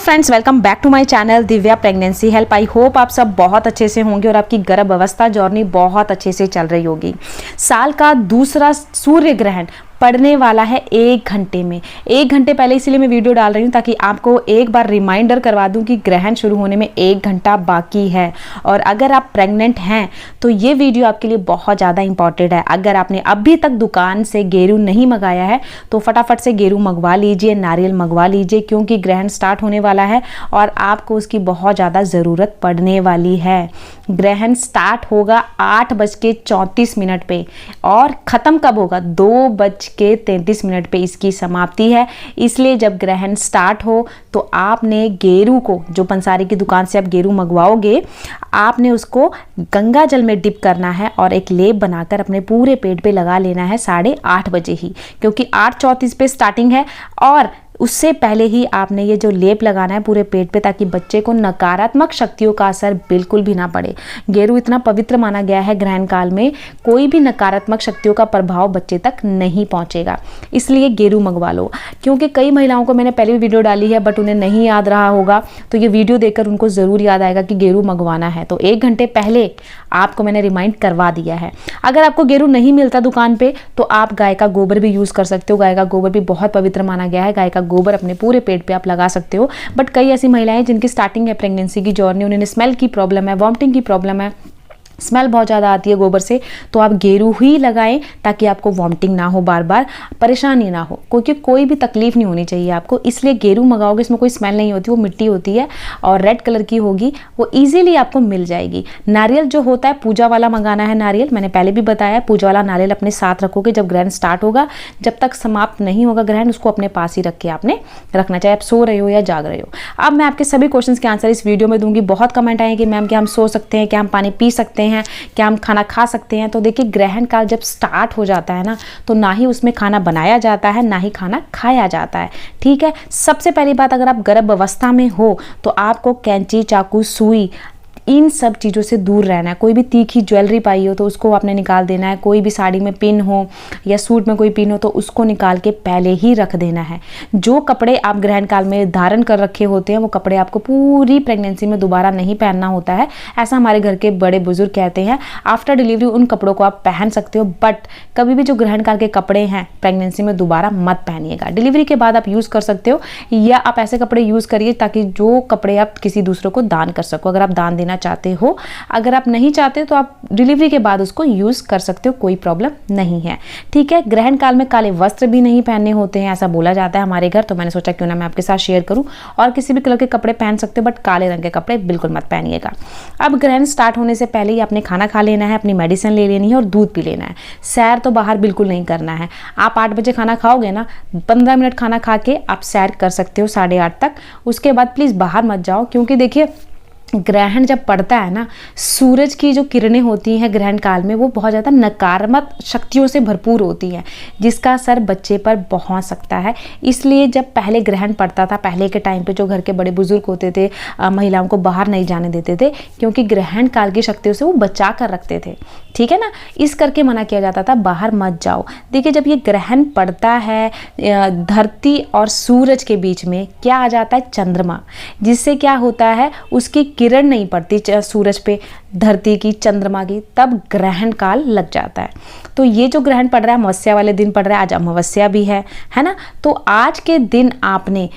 Friends, welcome back to my channel Divya pregnancy help. I hope आप सब बहुत अच्छे से होंगे और आपकी गर्भ अवस्था जर्नी बहुत अच्छे से चल रही होगी। साल का दूसरा सूर्य ग्रहण पड़ने वाला है 1 घंटे में। 1 घंटे पहले इसीलिए मैं वीडियो डाल रही हूँ ताकि आपको एक बार रिमाइंडर करवा दूँ कि ग्रहण शुरू होने में 1 घंटा बाकी है। और अगर आप प्रेग्नेंट हैं तो ये वीडियो आपके लिए बहुत ज़्यादा इंपॉर्टेंट है। अगर आपने अभी तक दुकान से गेरू नहीं मंगाया है तो फटाफट से गेरू मंगवा लीजिए, नारियल मंगवा लीजिए, क्योंकि ग्रहण स्टार्ट होने वाला है और आपको उसकी बहुत ज़्यादा ज़रूरत पड़ने वाली है। ग्रहण स्टार्ट होगा 8:34 पे और ख़त्म कब होगा? 2:33 पे इसकी समाप्ति है। इसलिए जब ग्रहण स्टार्ट हो तो आपने गेरू को, जो पंसारी की दुकान से आप गेरू मंगवाओगे, आपने उसको गंगा जल में डिप करना है और एक लेप बनाकर अपने पूरे पेट पे लगा लेना है 8:30 बजे ही, क्योंकि 8:34 पे स्टार्टिंग है। और उससे पहले ही आपने ये जो लेप लगाना है पूरे पेट पे, ताकि बच्चे को नकारात्मक शक्तियों का असर बिल्कुल भी ना पड़े। गेरू इतना पवित्र माना गया है, ग्रहण काल में कोई भी नकारात्मक शक्तियों का प्रभाव बच्चे तक नहीं पहुंचेगा। इसलिए गेरू मंगवा लो। क्योंकि कई महिलाओं को मैंने पहले भी वीडियो डाली है बट उन्हें नहीं याद रहा होगा, तो ये वीडियो देखकर उनको ज़रूर याद आएगा कि गेरू मंगवाना है। तो 1 घंटे पहले आपको मैंने रिमाइंड करवा दिया है। अगर आपको गेरू नहीं मिलता दुकान पे तो आप गाय का गोबर भी यूज़ कर सकते हो। गाय का गोबर भी बहुत पवित्र माना गया है। गाय का गोबर अपने पूरे पेट पे आप लगा सकते हो। बट कई ऐसी महिलाएं जिनकी स्टार्टिंग है प्रेगनेंसी की जर्नी, उन्हें स्मेल की प्रॉब्लम है, वॉमिटिंग की प्रॉब्लम है, स्मेल बहुत ज़्यादा आती है गोबर से, तो आप गेरू ही लगाएं ताकि आपको वॉमिटिंग ना हो, बार बार परेशानी ना हो, क्योंकि कोई भी तकलीफ नहीं होनी चाहिए आपको। इसलिए गेरू मंगाओगे, इसमें कोई स्मेल नहीं होती, वो मिट्टी होती है और रेड कलर की होगी, वो ईजिली आपको मिल जाएगी। नारियल जो होता है पूजा वाला मंगाना है। नारियल मैंने पहले भी बताया, पूजा वाला नारियल अपने साथ रखोगे जब ग्रहण स्टार्ट होगा। जब तक समाप्त नहीं होगा ग्रहण, उसको अपने पास ही रख के आपने रखना, चाहे आप सो रहे हो या जाग रहे हो। अब मैं आपके सभी क्वेश्चन के आंसर इस वीडियो में दूंगी। बहुत कमेंट आए कि मैम क्या हम सो सकते हैं, क्या हम पानी पी सकते हैं, क्या हम खाना खा सकते हैं? तो देखिए, ग्रहण काल जब स्टार्ट हो जाता है ना, तो ना ही उसमें खाना बनाया जाता है, ना ही खाना खाया जाता है। ठीक है। सबसे पहली बात, अगर आप गर्भ अवस्था में हो तो आपको कैंची, चाकू, सुई, इन सब चीज़ों से दूर रहना है। कोई भी तीखी ज्वेलरी पाई हो तो उसको आपने निकाल देना है। कोई भी साड़ी में पिन हो या सूट में कोई पिन हो तो उसको निकाल के पहले ही रख देना है। जो कपड़े आप ग्रहण काल में धारण कर रखे होते हैं वो कपड़े आपको पूरी प्रेगनेंसी में दोबारा नहीं पहनना होता है। ऐसा हमारे घर के बड़े बुजुर्ग कहते हैं। आफ्टर डिलीवरी उन कपड़ों को आप पहन सकते हो, बट कभी भी जो ग्रहण काल के कपड़े हैं प्रेगनेंसी में दोबारा मत पहनिएगा। डिलीवरी के बाद आप यूज़ कर सकते हो, या आप ऐसे कपड़े यूज़ करिए ताकि जो कपड़े आप किसी दूसरे को दान कर सको, अगर आप दान देना चाहते हो। अगर आप नहीं चाहते तो आप डिलीवरी के बाद उसको यूज कर सकते हो, कोई प्रॉब्लम नहीं है। ठीक है। ग्रहण काल में काले वस्त्र भी नहीं पहनने होते हैं, ऐसा बोला जाता है हमारे घर, तो मैंने सोचा क्यों ना मैं आपके साथ शेयर करूं। और किसी भी कलर के कपड़े पहन सकते हो, बट काले रंग के कपड़े बिल्कुल मत पहनिएगा। अब ग्रहण स्टार्ट होने से पहले ही आपने खाना खा लेना है, अपनी मेडिसिन ले लेनी है और दूध पी लेना है। सैर तो बाहर बिल्कुल नहीं करना है। आप 8 बजे खाना खाओगे ना, 15 मिनट खाना खा के आप सैर कर सकते हो 8:30 तक। उसके बाद प्लीज़ बाहर मत जाओ, क्योंकि देखिए ग्रहण जब पड़ता है ना, सूरज की जो किरणें होती हैं ग्रहण काल में वो बहुत ज़्यादा नकारात्मक शक्तियों से भरपूर होती हैं, जिसका असर बच्चे पर पहुंच सकता है। इसलिए जब पहले ग्रहण पड़ता था, पहले के टाइम पे जो घर के बड़े बुजुर्ग होते थे, महिलाओं को बाहर नहीं जाने देते थे, क्योंकि ग्रहण काल की शक्तियों से वो बचा कर रखते थे। ठीक है ना। इस करके मना किया जाता था बाहर मत जाओ। देखिए, जब ये ग्रहण पड़ता है धरती और सूरज के बीच में क्या आ जाता है? चंद्रमा, जिससे क्या होता है, उसकी किरण नहीं पड़ती सूरज पे, धरती की, चंद्रमा की, तब ग्रहण काल लग जाता है। तो ये जो ग्रहण पड़ रहा है अमावस्या वाले दिन पड़ रहा है, आज अमावस्या भी है ना। तो आज के दिन आपने,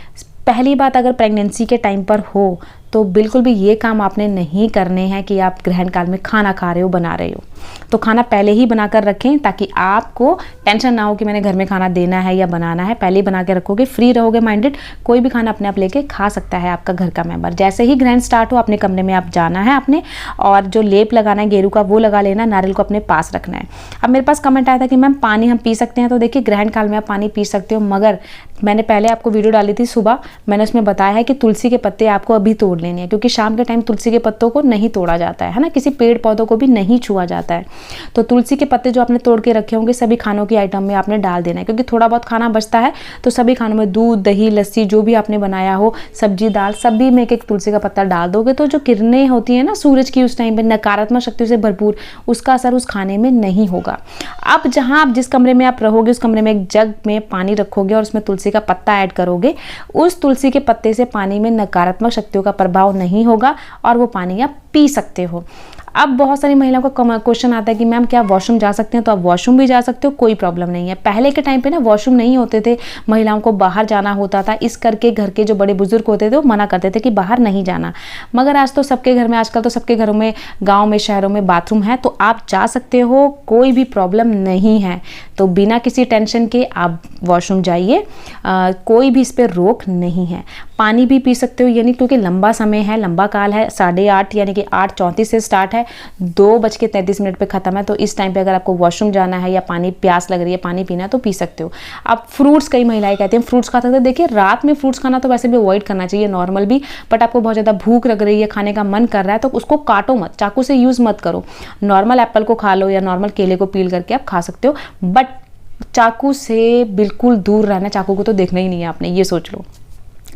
पहली बात, अगर प्रेगनेंसी के टाइम पर हो तो बिल्कुल भी ये काम आपने नहीं करने हैं कि आप ग्रहण काल में खाना खा रहे हो, बना रहे हो। तो खाना पहले ही बनाकर रखें ताकि आपको टेंशन ना हो कि मैंने घर में खाना देना है या बनाना है। पहले ही बना के रखोगे, फ्री रहोगे माइंडेड, कोई भी खाना अपने आप लेके खा सकता है आपका घर का मेंबर। जैसे ही ग्रहण स्टार्ट हो अपने कमरे में आप जाना है अपने, और जो लेप लगाना है गेरू का वो लगा लेना, नारियल को अपने पास रखना है। अब मेरे पास कमेंट आया था कि मैम पानी हम पी सकते हैं, तो देखिए ग्रहण काल में आप पानी पी सकते हो, मगर मैंने पहले आपको वीडियो डाली थी सुबह, मैंने उसमें बताया है कि तुलसी के पत्ते आपको अभी तोड़ लेने हैं, क्योंकि शाम के टाइम तुलसी के पत्तों को नहीं तोड़ा जाता है ना, किसी पेड़ पौधों को भी नहीं छुआ जाता है। जाता है। तो तुलसी के पत्ते जो आपने तोड़ के रखे होंगे सभी खानों की आइटम में आपने डाल देना है, क्योंकि थोड़ा बहुत खाना बचता है तो सभी खानों में दूध, दही, लस्सी जो भी आपने बनाया हो, सब्जी, दाल, सभी में एक तुलसी का पत्ता डाल दोगे तो जो किरणें होती है ना सूरज की उस टाइम पे नकारात्मक शक्तियों से भरपूर, उसका असर उस खाने में नहीं होगा। अब जहां आप जिस कमरे में आप रहोगे उस कमरे में एक जग में पानी रखोगे और उसमें तुलसी का पत्ता ऐड करोगे। उस तुलसी के पत्ते से पानी में नकारात्मक शक्तियों का प्रभाव नहीं होगा और वो पानी आप पी सकते हो। अब बहुत सारी महिलाओं का क्वेश्चन आता है कि मैम क्या वॉशरूम जा सकते हैं? तो आप वॉशरूम भी जा सकते हो, कोई प्रॉब्लम नहीं है। पहले के टाइम पे ना वॉशरूम नहीं होते थे, महिलाओं को बाहर जाना होता था, इस करके घर के जो बड़े बुजुर्ग होते थे वो मना करते थे कि बाहर नहीं जाना। मगर आज तो सबके घर में, आजकल तो सबके घरों में, गाँव में, शहरों में बाथरूम है, तो आप जा सकते हो, कोई भी प्रॉब्लम नहीं है। तो बिना किसी टेंशन के आप वॉशरूम जाइए, कोई भी इस पर रोक नहीं है। पानी भी पी सकते हो, यानी क्योंकि लंबा समय है, लंबा काल है, 8:30 यानी कि 8:34 से स्टार्ट है, 2:33 पे ख़त्म है। तो इस टाइम पे अगर आपको वॉशरूम जाना है या पानी प्यास लग रही है, पानी पीना है तो पी सकते हो। अब फ्रूट्स, कई महिलाएं कहती हैं फ्रूट्स खा सकते हैं। देखिए रात में फ्रूट्स खाना तो वैसे भी अवॉइड करना चाहिए नॉर्मल भी, बट आपको बहुत ज़्यादा भूख लग रही है, खाने का मन कर रहा है तो उसको काटो मत, चाकू से यूज़ मत करो। नॉर्मल एप्पल को खा लो या नॉर्मल केले को पील करके आप खा सकते हो, बट चाकू से बिल्कुल दूर रहना, चाकू को तो देखना ही नहीं है आपने, ये सोच लो।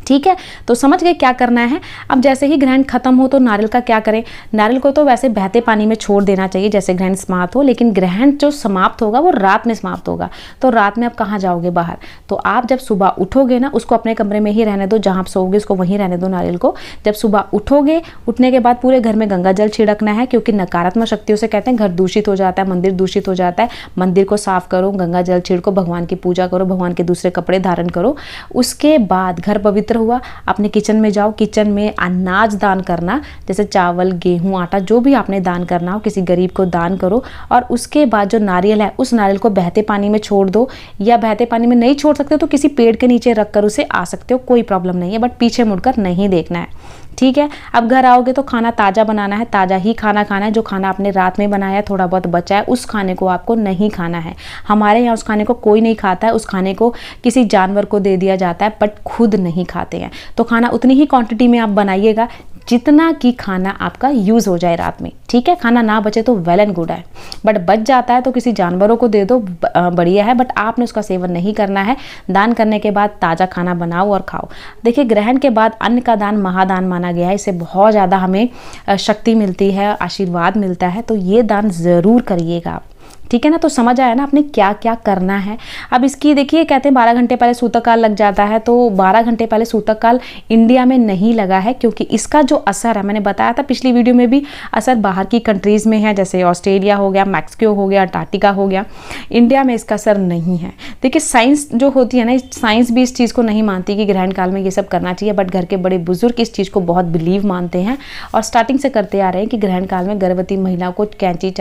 ठीक है, तो समझ गए क्या करना है। अब जैसे ही ग्रहण खत्म हो तो नारियल का क्या करें? नारियल को तो वैसे बहते पानी में छोड़ देना चाहिए जैसे ग्रहण समाप्त हो, लेकिन ग्रहण जो समाप्त होगा वो रात में समाप्त होगा। तो रात में आप कहाँ जाओगे? बाहर। तो आप जब सुबह उठोगे ना, उसको अपने कमरे में ही रहने दो, जहाँ आप सोओगे उसको वहीं रहने दो नारियल को। जब सुबह उठोगे, उठने के बाद पूरे घर में गंगा जल छिड़कना है, क्योंकि नकारात्मक शक्तियों से कहते हैं घर दूषित हो जाता है, मंदिर दूषित हो जाता है। मंदिर को साफ करो, गंगा जल छिड़को, भगवान की पूजा करो, भगवान के दूसरे कपड़े धारण करो। उसके बाद घर पवित्र हुआ, अपने किचन में जाओ, किचन में अनाज दान करना, जैसे चावल, गेहूं, आटा, जो भी आपने दान करना हो किसी गरीब को दान करो। और उसके बाद जो नारियल है उस नारियल को बहते पानी में छोड़ दो, या बहते पानी में नहीं छोड़ सकते तो किसी पेड़ के नीचे रख कर उसे आ सकते हो, कोई प्रॉब्लम नहीं है, बट पीछे मुड़कर नहीं देखना है। ठीक है, अब घर आओगे तो खाना ताज़ा बनाना है, ताज़ा ही खाना खाना है। जो खाना आपने रात में बनाया, थोड़ा बहुत बचा है, उस खाने को आपको नहीं खाना है। हमारे यहाँ उस खाने को कोई नहीं खाता है, उस खाने को किसी जानवर को दे दिया जाता है, बट खुद नहीं खाते हैं। तो खाना उतनी ही क्वांटिटी में आप बनाइएगा जितना कि खाना आपका यूज़ हो जाए रात में। ठीक है, खाना ना बचे तो वेल एंड गुड है, बट बच जाता है तो किसी जानवरों को दे दो, बढ़िया है, बट आपने उसका सेवन नहीं करना है। दान करने के बाद ताज़ा खाना बनाओ और खाओ। देखिए ग्रहण के बाद अन्न का दान महादान माना गया है, इससे बहुत ज़्यादा हमें शक्ति मिलती है, आशीर्वाद मिलता है, तो ये दान ज़रूर करिएगा आप। ठीक है ना, तो समझ आया ना आपने क्या क्या करना है। अब इसकी देखिए कहते हैं 12 घंटे पहले सूतक काल लग जाता है, तो 12 घंटे पहले सूतक काल इंडिया में नहीं लगा है, क्योंकि इसका जो असर है, मैंने बताया था पिछली वीडियो में भी, असर बाहर की कंट्रीज़ में है, जैसे ऑस्ट्रेलिया हो गया, मैक्सिको हो गया, अंटार्कटिका हो गया। इंडिया में इसका असर नहीं है। देखिए साइंस जो होती है ना, साइंस भी इस चीज़ को नहीं मानती कि ग्रहण काल में ये सब करना चाहिए, बट घर के बड़े बुजुर्ग इस चीज़ को बहुत बिलीव मानते हैं और स्टार्टिंग से करते आ रहे हैं कि ग्रहण काल में गर्भवती महिलाओं को कैंची,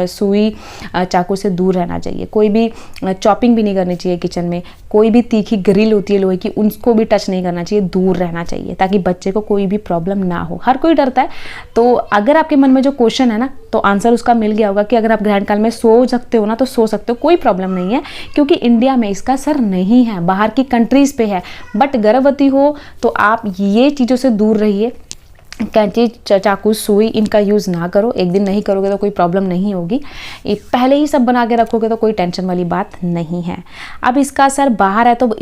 सुई, चाकू से दूर रहना चाहिए। कोई भी चॉपिंग भी नहीं करनी चाहिए किचन में, कोई भी तीखी ग्रिल होती है लोहे की, उनको भी टच नहीं करना चाहिए, दूर रहना चाहिए, ताकि बच्चे को कोई भी प्रॉब्लम ना हो। हर कोई डरता है, तो अगर आपके मन में जो क्वेश्चन है ना, तो आंसर उसका मिल गया होगा कि अगर आप ग्रहण काल में सो सकते हो ना तो सो सकते हो, कोई प्रॉब्लम नहीं है, क्योंकि इंडिया में इसका असर नहीं है, बाहर की कंट्रीज़ पे है। बट गर्भवती हो तो आप ये चीज़ों से दूर रहिए, कैंची, चाकू, सुई इनका यूज़ ना करो। एक दिन नहीं करोगे तो कोई प्रॉब्लम नहीं होगी, पहले ही सब बना के रखोगे तो कोई टेंशन वाली बात नहीं है। अब इसका असर बाहर है तो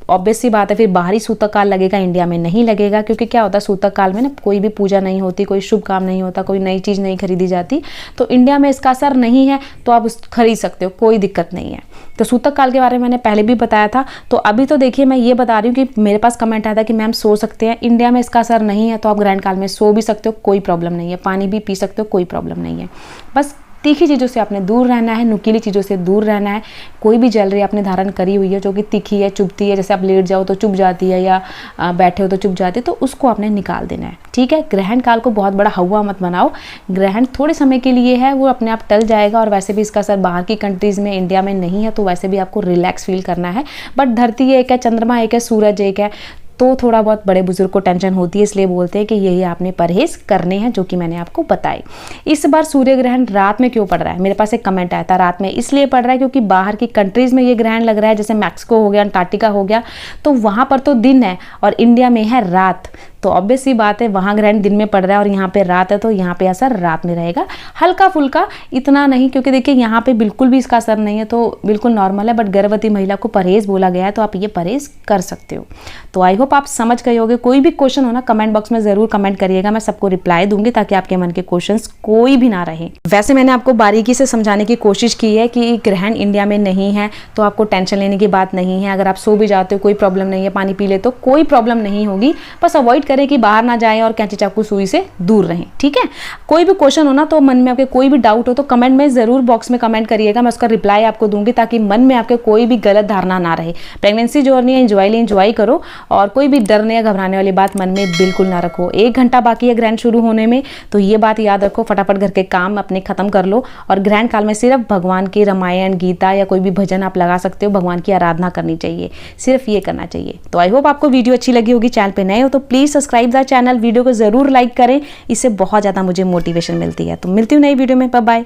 ऑब्वियस सी बात है, फिर बाहरी सूतक काल लगेगा, इंडिया में नहीं लगेगा, क्योंकि क्या होता है सूतक काल में ना कोई भी पूजा नहीं होती, कोई शुभ काम नहीं होता, कोई नई चीज़ नहीं खरीदी जाती, तो इंडिया में इसका असर नहीं है, तो आप खरीद सकते हो, कोई दिक्कत नहीं है। तो सूतक काल के बारे में मैंने पहले भी बताया था। तो अभी तो देखिए मैं ये बता रही हूँ कि मेरे पास कमेंट आया था कि मैम सो सकते हैं, इंडिया में इसका असर नहीं है, तो आप ग्रहण काल में सो भी सकते हो, कोई प्रॉब्लम नहीं है, पानी भी पी सकते हो, कोई प्रॉब्लम नहीं है। बस तीखी चीज़ों से आपने दूर रहना है, नुकीली चीज़ों से दूर रहना है। कोई भी ज्वेलरी आपने धारण करी हुई है जो कि तीखी है, चुभती है, जैसे आप लेट जाओ तो चुभ जाती है या बैठे हो तो चुभ जाती है, तो उसको आपने निकाल देना है। ठीक है, ग्रहण काल को बहुत बड़ा हवा मत बनाओ, ग्रहण थोड़े समय के लिए है, वो अपने आप टल जाएगा। और वैसे भी इसका असर बाहर की कंट्रीज़ में, इंडिया में नहीं है, तो वैसे भी आपको रिलैक्स फील करना है। बट धरती एक है, चंद्रमा एक है, सूरज एक है, तो थोड़ा बहुत बड़े बुजुर्ग को टेंशन होती है, इसलिए बोलते हैं कि यही आपने परहेज करने हैं, जो कि मैंने आपको बताई। इस बार सूर्य ग्रहण रात में क्यों पड़ रहा है? मेरे पास एक कमेंट आया था, रात में इसलिए पड़ रहा है क्योंकि बाहर की कंट्रीज़ में ये ग्रहण लग रहा है, जैसे मैक्सिको हो गया, अंटार्कटिका हो गया, तो वहाँ पर तो दिन है और इंडिया में है रात। तो ऑब्वियस सी बात है, वहाँ ग्रहण दिन में पड़ रहा है और यहाँ पे रात है, तो यहाँ पे असर रात में रहेगा, हल्का फुल्का, इतना नहीं, क्योंकि देखिए यहाँ पे बिल्कुल भी इसका असर नहीं है, तो बिल्कुल नॉर्मल है। बट गर्भवती महिला को परहेज बोला गया है, तो आप ये परहेज कर सकते हो। तो आई होप आप समझ गए होगे। कोई भी क्वेश्चन हो ना, कमेंट बॉक्स में जरूर कमेंट करिएगा, मैं सबको रिप्लाई दूंगी, ताकि आपके मन के क्वेश्चंस कोई भी ना रहे। वैसे मैंने आपको बारीकी से समझाने की कोशिश की है कि ग्रहण इंडिया में नहीं है, तो आपको टेंशन लेने की बात नहीं है। अगर आप सो भी जाते हो कोई प्रॉब्लम नहीं है, पानी पी ले तो कोई प्रॉब्लम नहीं होगी। बस अवॉइड करें कि बाहर ना जाएं और कैंची चाकू सुई से दूर रहें, ठीक है। कोई भी क्वेश्चन हो ना, तो मन में आपके कोई भी डाउट हो तो कमेंट में जरूर बॉक्स में कमेंट करिएगा, मैं उसका रिप्लाई आपको दूंगी, ताकि मन में आपके कोई भी गलत धारणा ना रहे। प्रेगनेंसी जर्नी एंजॉय करो और कोई भी डरने या घबराने वाली बात मन में बिल्कुल ना रखो। 1 घंटा बाकी है ग्रहण शुरू होने में, तो ये बात याद रखो, फटाफट घर के काम अपने खत्म कर लो और ग्रहण काल में सिर्फ भगवान की रामायण, गीता या कोई भी भजन आप लगा सकते हो, भगवान की आराधना करनी चाहिए, सिर्फ ये करना चाहिए। तो आई होप आपको वीडियो अच्छी लगी होगी। चैनल पे नए हो तो please subscribe the channel, video को जरूर लाइक करें, इससे बहुत ज्यादा मुझे मोटिवेशन मिलती है। तो मिलती हूँ नई वीडियो में, बाय बाय।